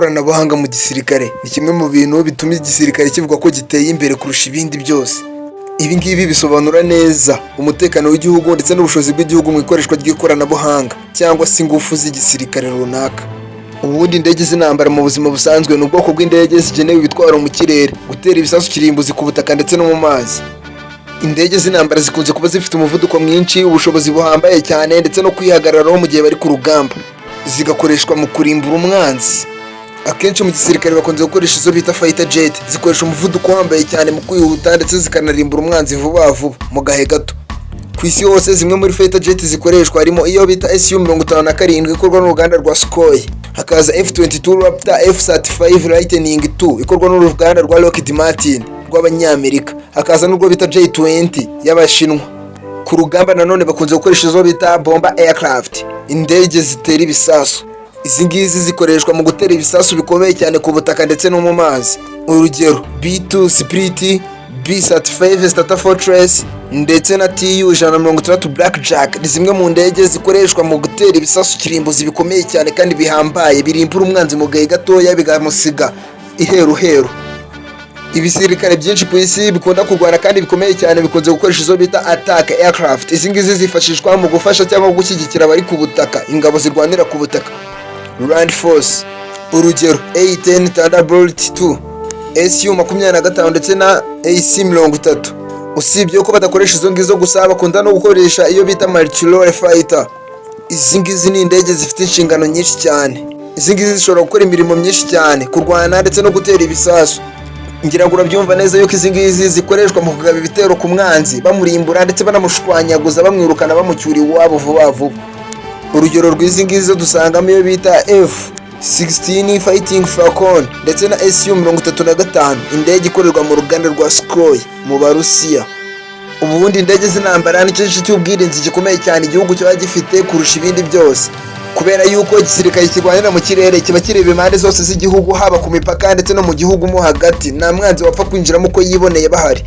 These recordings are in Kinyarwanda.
Ikoranabuhanga mu gisirikare ni kimwe mu bintu bituma igisirikare kivuga ko giteye imbere kurusha ibindi byose. Ibi ngibi bisobanura neza umutekano w'igihugu ndetse n'ubushobozi bw'igihugu mu ikoreshwa ry'ikoranabuhanga cyangwa se ingufu z'igisirikare runaka. Ubundi indege z'intambara mu buzima busanzwe ni ubwoko bw'indege zigenewe ibitwaro mu kirere, gutera ibisasu kirimbuzi ku butaka ndetse no mu mazi. Indege z'intambara zikunze kuba zifite umuvuduko mwinshi, ubushobozi buhambaye cyane ndetse no kwihagararaho mu gihe bari ku rugamba. Zigakoreshwa mu kurimbura umwanzi. Akenshi mu gisirikare bakunze gukoresha izo bita fighter jet, zikoresha umuvuduko uhambaye cyane mu kwihuta ndetse zikanarimbura umwanzi vuba vuba mu gahe gato. Ku isi hose zimwe muri fighter jet zikoreshwa harimo iyo bita ISU-57 ikorwa n'uruganda rwa Sukhoi, hakaza F-22 Raptor F-35 Lightning II ikorwa n'uruganda rwa Lockheed Martin rw'Abanyamerika, hakaza n'urwo bita J-20 y'Abashinwa. Ku rugamba nanone bakunze gukoresha izo bita bomber aircraft, indege zitera ibisasu. Izi ngizi zikoreshwa mu gutera ibisasu bikomeye cyane ku butaka ndetse no mu mazi. Urugero B2 Spirit, B35 Starter Fortress ndetse na TU-160 Blackjack ni zimwe mu ndege zikoreshwa mu gutera ibisasu kirimbuzi bikomeye cyane kandi bihambaye, birimbura umwanzi mu gahe gatoya bigamusiga iheruheru. Ibisirikare byinshi ku isi bikunda kurwana kandi bikomeye cyane bikunze gukoresha izo bita attack aircraft. Izi ngizi zifashishwa mu gufasha cyangwa gushyigikira abari ku butaka, ingabo zirwanira ku butaka, Land Force. Urugero A-10 Thunderbolt 2, SU-25 ndetse na AC-30. Usibye ko badakoresha izo ngizo gusa, bakunda no gukoresha iyo bita multi-role fighter. Izi ngizi ni indege zifite inshingano nyinshi cyane. Izi ngizi zishobora gukora imirimo myinshi cyane, kurwana ndetse no gutera ibisasu. Ngira ngo urabyumva neza yuko izi ngizi zikoreshwa mu kugaba ibitero ku mwanzi, bamurimbura ndetse banamushwanyaguza, bamwirukana bamucyura iwabo vuba vuba. Urugero rw'izi ngizi dusangamo iyo bita F-16 Fighting Falcon ndetse na SU-35, indege ikorerwa mu ruganda rwa Sukhoi mu Burusiya. Ubundi indege z'intambara ni cyo cy'ubwirinzi gikomeye cyane igihugu kiba gifite kurusha ibindi byose, kubera yuko igisirikare kirwanira mu kirere kiba kireba impande zose z'igihugu, haba ku mipaka ndetse no mu gihugu mo hagati. Nta mwanzi wapfa kwinjiramo uko yiboneye bahari.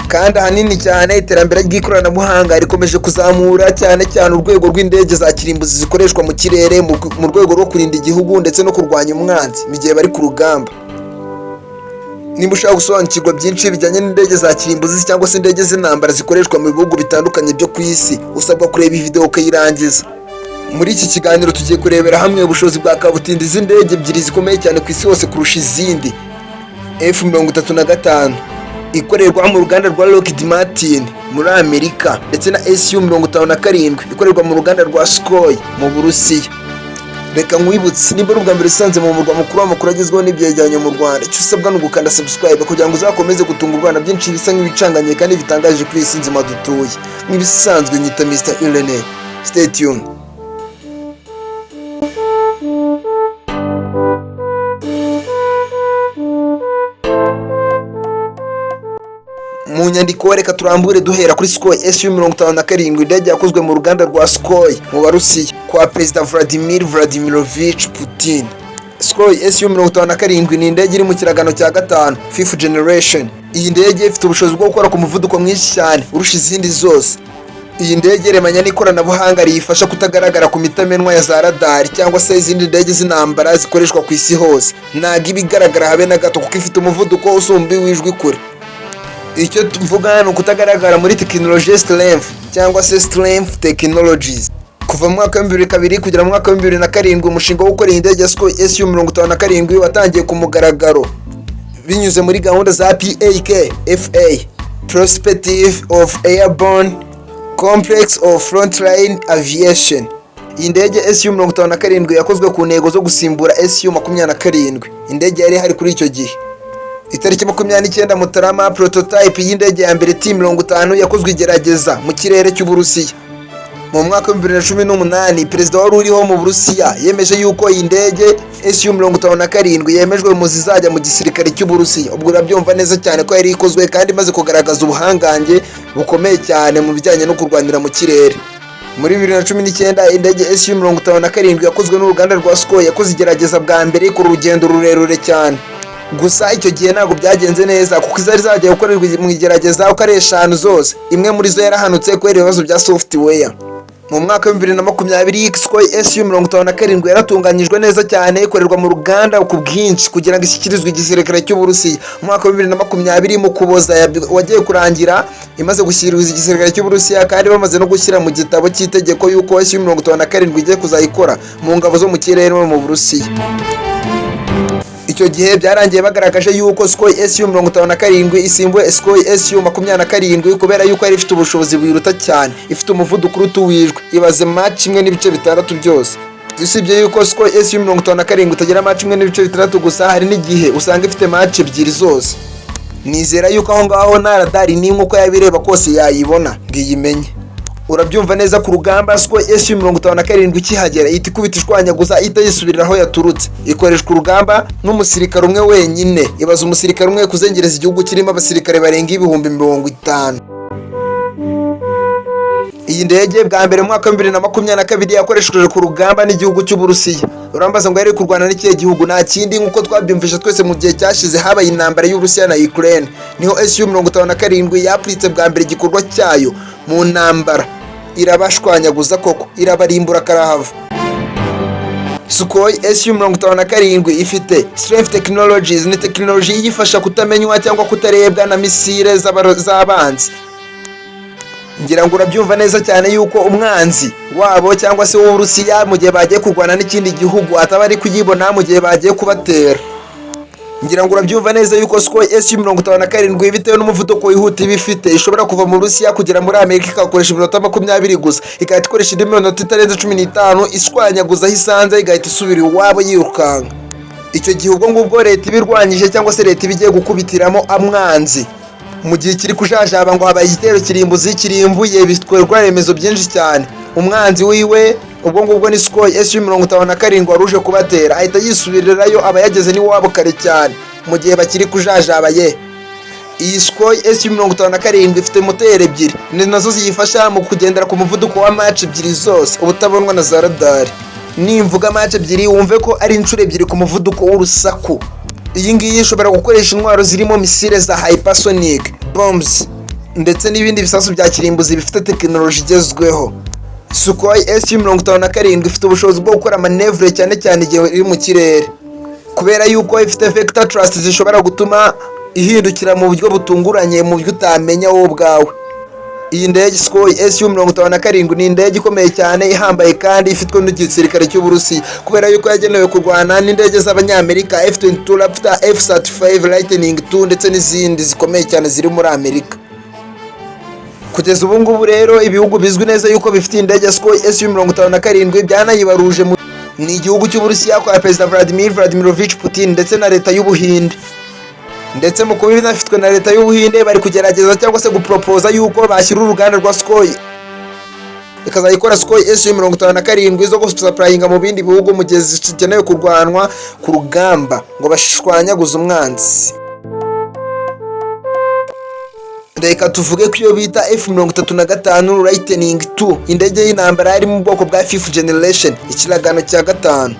Kandi ahanini cyane iterambere ry'ikoranabuhanga rikomeje kuzamura cyane cyane urwego rw'indege za kirimbuzi zikoreshwa mu kirere mu rwego rwo kurinda igihugu ndetse no kurwanya umwanzi mu gihe bari ku rugamba. Niba ushaka gusobanukirwa byinshi bijyanye n'indege za kirimbuzi cyangwa se indege z'intambara zikoreshwa mu bihugu bitandukanye byo ku isi, usabwa kureba iyi video ukayirangiza. Muri iki kiganiro tugiye kurebera hamwe ubushobozi bwa kabutindi z'indege ebyiri zikomeye cyane ku isi hose kurusha izindi. F-35 ikorerwa mu ruganda rwa Lockheed Martin muri Amerika ndetse na SU-57 ikorerwa mu ruganda rwa Sukhoi mu Burusiya. Reka nkwibutse, niba ari ubwa mbere usanze mu murwa mukuru w'amakuru agezweho n'ibyegeranyo mu Rwanda, icyo usabwa ni ugukanda subscribe kugira ngo uzakomeze gutunga u Rwanda byinshi bisa nk'ibicanganye kandi bitangaje kuri isi nzima dutuye. Nk'ibisanzwe nyita Mr. Irene. Stay tuned. Mu nyandiko reka turambure duhera kuri Sukhoi SU-57, indege yakozwe mu ruganda rwa Sukhoi mu Burusiya kwa Perezida Vladimir Vladimirovich Putin. Sukhoi SU-57 ni indege iri mu kiragano cya gatanu, 5th generation. Iyi ndege ifite ubushobozi bwo gukora ku muvuduko mwinshi cyane urusha izindi zose. Iyi ndege remanya n'ikoranabuhanga riyifasha kutagaragara ku mitamenwa ya za radar cyangwa se izindi ndege z'intambara zikoreshwa ku isi hose. Ntabwo ibigaragara habe na gato kuko ifite umuvuduko usumba w'ijwi kure. Icyo mvuga ni ukutagaragara muri tekinoloji strength cyangwa se strength technologies. Kuva mu mwaka wa 2002 kugera mu mwaka wa 2007, umushinga wo gukora indege ya Sukhoi SU-57 watangiye ku mugaragaro binyuze muri gahunda za PAK-FA, Prospective of Airborne Complex of Frontline Aviation. Iyi ndege SU-57 yakozwe ku ntego zo gusimbura SU-27, indege yari hari kuri icyo gihe. Itariki 29 Mutarama, prototype y'indege ya mbere T-50 yakozwe igerageza mu kirere cy'Uburusiya. Mu mwaka wa 2018, perezida wari uriho mu Burusiya yemeje yuko iyi ndege SU-57 yemejwe mu zizajya mu gisirikare cy'Uburusiya. Ubwo urabyumva neza cyane ko yari ikozwe kandi imaze kugaragaza ubuhangange bukomeye cyane mu bijyanye no kurwanira mu kirere. Muri 2019, indege SU-57 yakozwe n'uruganda rwa Sukhoi yakoze igerageza bwa mbere ku rugendo rurerure cyane. Gusa icyo gihe ntabwo byagenze neza kuko izari zagiye gukorerwa mu igerageza uko ari 5 zose, imwe muri zo yarahanutse kubera ibibazo bya software. Mu mwaka wa 2020 SCOI SU-57 yaratunganyijwe neza cyane ikorerwa mu Rwanda ku bwinshi kugira ngo ishyikirizwe igisirikare cy'uburusiya. Mu mwaka wa 2020 mu Kuboza wagiye kurangira imaze gushyikirizwa igisirikare cy'uburusiya kandi bamaze no gushyira mu gitabo cy'itegeko yuko SU-57 igiye kuzayikora mu ngabo zo mu kirere no mu Burusiya. Icyo gihe byarangiye bagaragaje yuko SCOI SU-57 isimbuye SCOI SU-27 kubera yuko yari ifite ubushobozi bwiruta cyane, ifite umuvuduko uruta uwijwe, ibaze match 1.6 byose. Usibye yuko SCOI SU-57 itagira match 1.6 gusa, hari n'igihe usanga ifite match ebyiri zose. Nizera yuko aho ngaho na radari n'imwe uko yabireba kose yayibona ngiyimenye. Urabyumva neza ku rugamba SCOI SU-57 ikihagera ihita ikubita ishwanyaguza ihita yisubirira aho yaturutse. Ikoreshwa urugamba n'umusirikare umwe wenyine. Ibaza umusirikare umwe kuzengereza igihugu kirimo abasirikare barenga 50,000. Iyi ndege bwa mbere mu mwaka wa 2022 yakoreshejwe ku rugamba n'igihugu cy'Uburusiya. Urambaza ngo yari kurwana n'ikihe gihugu? Nta kindi nkuko twabyumvisha twese mu gihe cyashize habaye intambara y'Uburusiya na Ukraine. Niho SU-57 yapritse bwa mbere igikorwa cyayo mu ntambara. Irabashwanyaguza koko, irabarimbura karahava. SCOI SU-57 ifite strength technologies, ni technology yifasha kutamenywa cyangwa kutarebwa na misile z'abanzi. Ngira ngo urabyumva neza cyane yuko umwanzi wabo cyangwa se w'Uburusiya mu gihe bagiye kurwana n'ikindi gihugu ataba ari kuyibona mu gihe bagiye kubatera. Ngira ngo urabyumva neza yuko SCOI SU-57 bitewe n'umuvuduko wihuta bifite ishobora kuva mu Burusiya kugera muri Amerika ikakoresha iminota 20 gusa, igahita ikoresha indi minota itarenze 15 ishwanyaguza aho isanze igahita isubira iwabo yirukanka. Icyo gihe ubwo ngubwo leta ibirwanyije cyangwa se leta ibigiye gukubitiramo amwanzi mu gihe kiri kujajaba ngo habaye igitero kirimbuzi kirimbuye bitwerwa remezo byinshi cyane. Umwanzi wiwe ubwo ngubwo ni SCOI SU-57 waruje kubatera, ahita yisubirirayo aba yageze n'iwabo kare cyane mu gihe bakiri kujajabaye. Iyi SCOI SU-57 ifite moteri ebyiri, ni nazo ziyifasha mu kugendera ku muvuduko wa match ebyiri zose ubutabonwa na za radari. Nimvuga match ebyiri wumve ko ari inshuro ebyiri ku muvuduko w'urusaku. Iyi ngiyi ishobora gukoresha intwaro zirimo misile za hypersonic bombs ndetse n'ibindi bisasu bya kirimbuzi bifite tekinoloji igezweho. SCOI SU-57 ifite ubushobozi bwo gukora manevre cyane cyane igihe iri mu kirere, kubera yuko ifite vector thrust zishobora gutuma ihindukira mu buryo butunguranye mu buryo utamenya wowe ubwawe. Iyi ndege SCOI SU-57 ni indege ikomeye cyane ihambaye kandi ifitwe n'igisirikare cy'Uburusiya kubera yuko yagenewe kurwana n'indege z'Abanyamerika F-22 Raptor, F-35 Lightning II ndetse n'izindi zikomeye cyane ziri muri Amerika. Kugeza ubu ngubu rero ibihugu bizwi neza yuko bifite indege SCOI SU-57 byanayibaruje ni igihugu cy'Uburusiya kwa Perezida Vladimirovich Putin ndetse na leta y'Ubuhinde. Ndetse mu kuba binafitwe na leta y'Ubuhinde bari kugerageza cyangwa se gupropoza yuko bashyira uruganda rwa SCOI ikazayikora SCOI SU-57 zo gusupurayinga mu bindi bihugu mu gihe zikenewe kurwanwa ku rugamba ngo bashwanyaguze umwanzi. Reka tuvuge ko iyo bita F-35 Lightning II indege y'intambara yari mu bwoko bwa 5th generation ikiragano cya gatanu.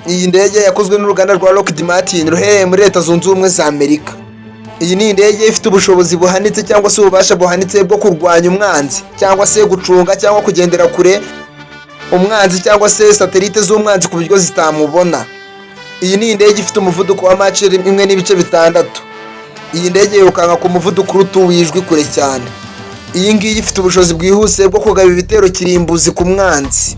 Iyi ndege yakozwe n'uruganda rwa Lockheed Martin ruherereye muri Leta Zunze Ubumwe za Amerika. Iyi ni indege ifite ubushobozi buhanitse cyangwa se ububasha buhanitse bwo kurwanya umwanzi cyangwa se gucunga cyangwa kugendera kure umwanzi cyangwa se satelite z'umwanzi ku buryo zitamubona. Iyi ni indege ifite umuvuduko wa Mach 1.6. Iyi ndege yirukanka ku muvuduko uruta uwijwi kure cyane. Iyi ngiyi ifite ubushobozi bwihuse bwo kugaba ibitero kirimbuzi ku mwanzi.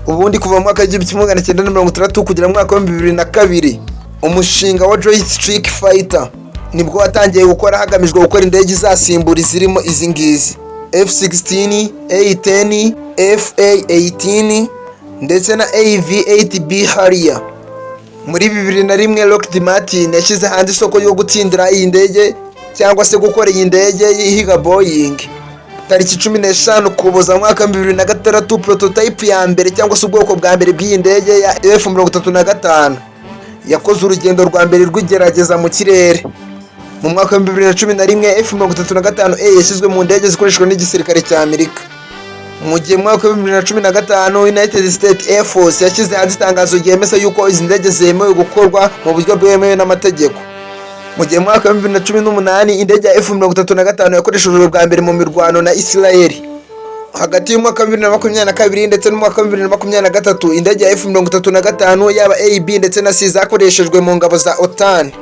Ubundi kuva mu mwaka wa 1960 kugera mu mwaka wa 2002 umushinga wa Joint Strike Fighter nibwo watangiye gukora hagamijwe gukora indege izasimbura izirimo izi ngizi F-16, A-10, FA-18 ndetse na AV-8B Harrier. Muri 2001 Lockheed Martin yashyize hanze isoko yo gutsindira iyi ndege cyangwa se gukora iyi ndege yihiga Boeing. Tariki 15 Kuboza mwaka 2006 prototype ya mbere cyangwa se ubwoko bwa mbere bw'iyi ndege ya F-35 yakoze urugendo rwa mbere rw'igerageza mu kirere. Mu mwaka wa 2011 F-35A yashyizwe mu ndege zikoreshwa n'igisirikare cya Amerika. Mu gihe mu mwaka wa 2015 United States Air Force yashyize hanze itangazo ryemeza yuko izi ndege zemewe gukorwa mu buryo bwemewe n'amategeko. Mu gihe mu mwaka wa 2018 indege ya F-35 yakoreshejwe bwa mbere mu mirwano na Israel. hagati y'umwaka wa 2022 ndetse n'umwaka wa 2023 indege ya F-35 yaba A, B ndetse na C zakoreshejwe mu ngabo za OTAN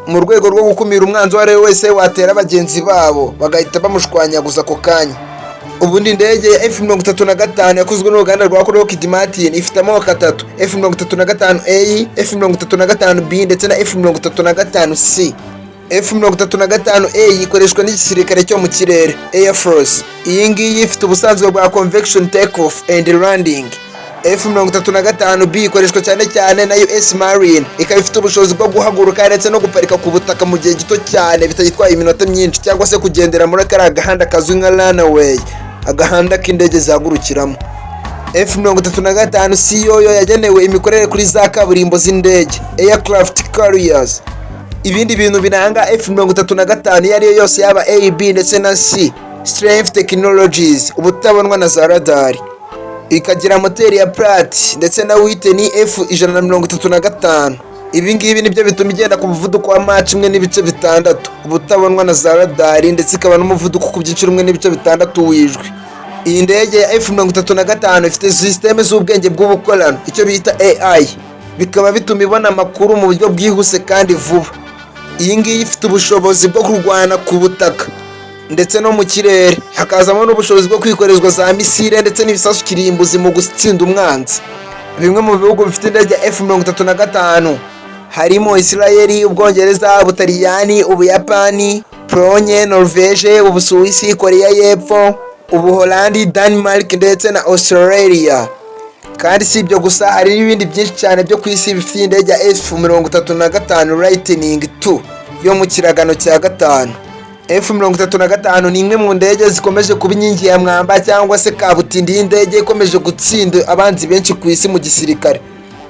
mu rwego rwo gukumira umwanzi uwo ari we wese watera abagenzi babo bagahita bamushwanyaguza ako kanya. Ubundi indege ya F-35 yakozwe n'uruganda rwa Lockheed Martin ifite amoko atatu: F-35A, F-35B ndetse na F-35C. F-35A ikoreshwa n'igisirikare cyo mu kirere Air Force. Iyi ngiyi ifite ubusanzwe bwa convection takeoff and landing. F-35B ikoreshwa cyane cyane na US Marine, ikaba ifite ubushobozi bwo guhaguruka ndetse no guparika ku butaka mu gihe gito cyane bitagitwaye iminota myinshi, cyangwa se kugendera muri kariya gahanda kazwi nka runway, agahanda k'indege zagurukiramo. F-35C yoyo yagenewe imikorere kuri za kaburimbo z'indege aircraft carriers. Ibindi bintu biranga F-35 iyo ariyo yose yaba A, B ndetse na C: strength technologies, ubutabonwa na za radari. Ikagira moteri ya Pratt ndetse na weight ni F-135. Ibi ngibi nibyo bituma igenda ku muvuduko wa Mach 1.6, ubutabonwa na za radari, ndetse ikaba n'umuvuduko ku byiciro 1.6 w'ijwi. Iyi ndege ya F-35 ifite systeme z'ubwenge bw'ubukorano, icyo bita AI, bikaba bituma ibona amakuru mu buryo bwihuse kandi vuba. Iyi ngiyi ifite ubushobozi bwo kurwana ku butaka ndetse no mu kirere, hakazamo n'ubushobozi bwo kwikorezwa za misile ndetse n'ibisasu kirimbuzi mu gutsinda umwanzi. Bimwe mu bihugu bifite indege ya F-35 harimo Israel, Ubwongereza, Ubutaliyani, Ubuyapani, Polonye, Norvege, Ubusuwisi, Korea y'Epfo, Ubuholandi, Denmark ndetse na Australia. Kandi si ibyo gusa, hari n'ibindi byinshi cyane byo ku isi bifite indege ya F-35 Lightning II yo mu kiragano cya gatanu. F-35 ni imwe mu ndege zikomeje kuba inkingi ya mwamba cyangwa se kabutindi y'indege ikomeje gutsinda abanzi benshi ku isi mu gisirikare.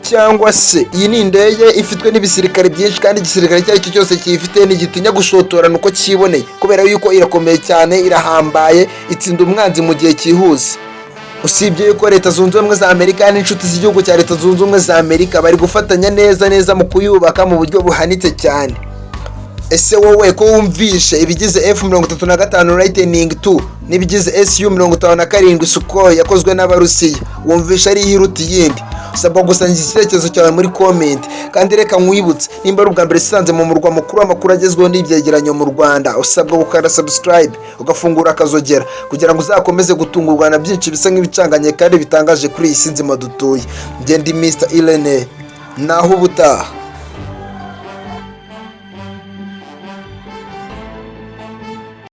Cyangwa se iyi ni indege ifitwe n'ibisirikare byinshi, kandi igisirikare icyo ari cyo cyose kiyifite ntigitinya gushotorana uko kiboneye, kubera yuko irakomeye cyane, irahambaye, itsinda umwanzi mu gihe cyihuse. Usibye yuko Leta Zunze Ubumwe za Amerika n'inshuti z'igihugu cya Leta Zunze Ubumwe za Amerika bari gufatanya neza mu kuyubaka mu buryo buhanitse cyane. Ese wowe ko wumvishe ibigize F-35 Lightning II n'ibigize Su-57 Sukhoi yakozwe n'Abarusiya, wumvisha ari ihiruta iyindi? Usabwa gusangiza igitekerezo cyawe muri comment, kandi reka nkwibutse, nimba ari ubwa mbere sisanze mu murwa mukuru w'amakuru agezweho n'ibyegeranyo mu Rwanda, usabwa gukanda subscribe ugafungura akazogera kugira ngo uzakomeze gutungurwa na byinshi bisa nk'ibicanganye kandi bitangaje kuri iyi si nzima dutuye. Njye ndi Mr. Irene, naho ubutaha.